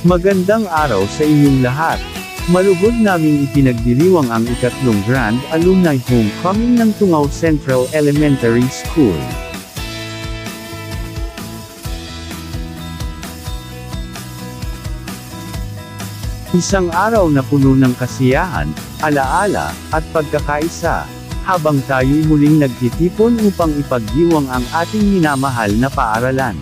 Magandang araw sa inyong lahat. Malugod naming ipinagdiriwang ang ikatlong Grand Alumni Homecoming ng Tungaw Central Elementary School. Isang araw na puno ng kasiyahan, alaala, at pagkakaisa, habang tayo'y muling nagtitipon upang ipagdiwang ang ating minamahal na paaralan.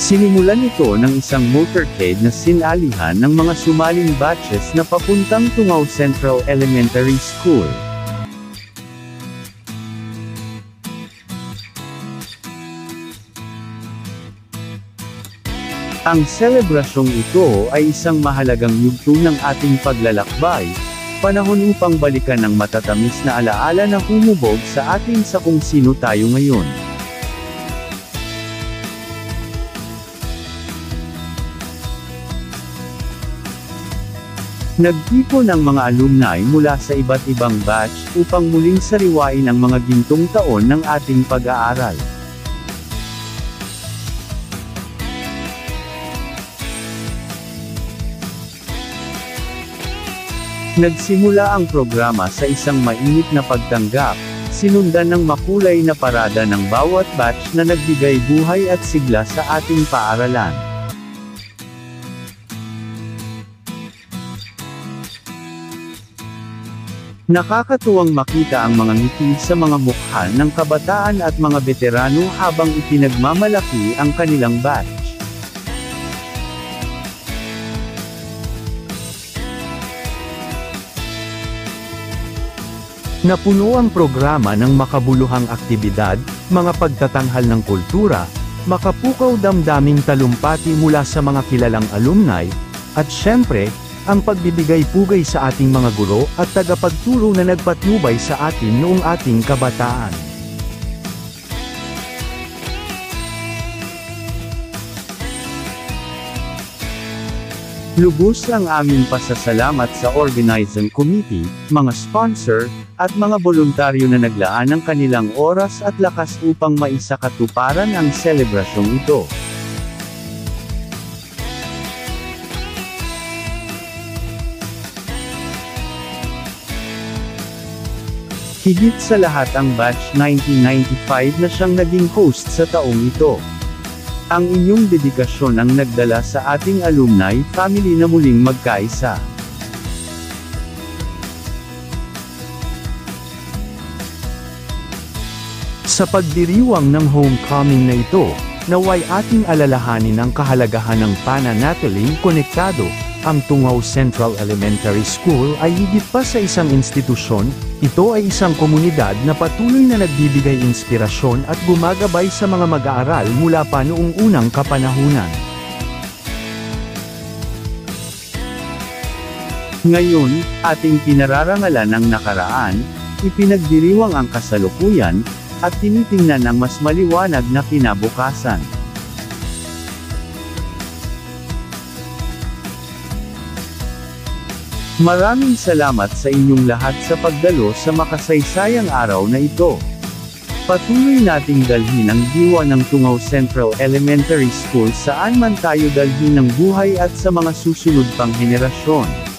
Sinimulan ito ng isang motorcade na sinalihan ng mga sumaling batches na papuntang Tungaw Central Elementary School. Ang selebrasyong ito ay isang mahalagang yugto ng ating paglalakbay, panahon upang balikan ang matatamis na alaala na humubog sa atin sa kung sino tayo ngayon. Nagtipon ang mga alumni mula sa iba't ibang batch upang muling sariwain ang mga gintong taon ng ating pag-aaral. Nagsimula ang programa sa isang mainit na pagtanggap, sinundan ng makulay na parada ng bawat batch na nagbigay buhay at sigla sa ating paaralan. Nakakatuwang makita ang mga ngiti sa mga mukha ng kabataan at mga veterano habang ipinagmamalaki ang kanilang batch. Napuno ang programa ng makabuluhang aktibidad, mga pagtatanghal ng kultura, makapukaw damdaming talumpati mula sa mga kilalang alumni, at syempre, ang pagbibigay-pugay sa ating mga guro at tagapagturo na nagpatnubay sa atin noong ating kabataan. Lubos ang aming pasasalamat sa organizing committee, mga sponsor, at mga voluntaryo na naglaan ng kanilang oras at lakas upang maisakatuparan ang selebrasyong ito. Higit sa lahat ang batch 1995 na siyang naging host sa taong ito. Ang inyong dedikasyon ang nagdala sa ating alumni family na muling magkaisa. Sa pagdiriwang ng homecoming na ito, naway ating alalahanin ang kahalagahan ng pananatiling konektado. Ang Tungaw Central Elementary School ay higit pa sa isang institusyon, ito ay isang komunidad na patuloy na nagbibigay inspirasyon at gumagabay sa mga mag-aaral mula pa noong unang kapanahunan. Ngayon, ating pinararangalan ang nakaraan, ipinagdiriwang ang kasalukuyan, at tinitingnan ang mas maliwanag na kinabukasan. Maraming salamat sa inyong lahat sa pagdalo sa makasaysayang araw na ito. Patuloy nating dalhin ang diwa ng Tungaw Central Elementary School saan man tayo dalhin ng buhay at sa mga susunod pang henerasyon.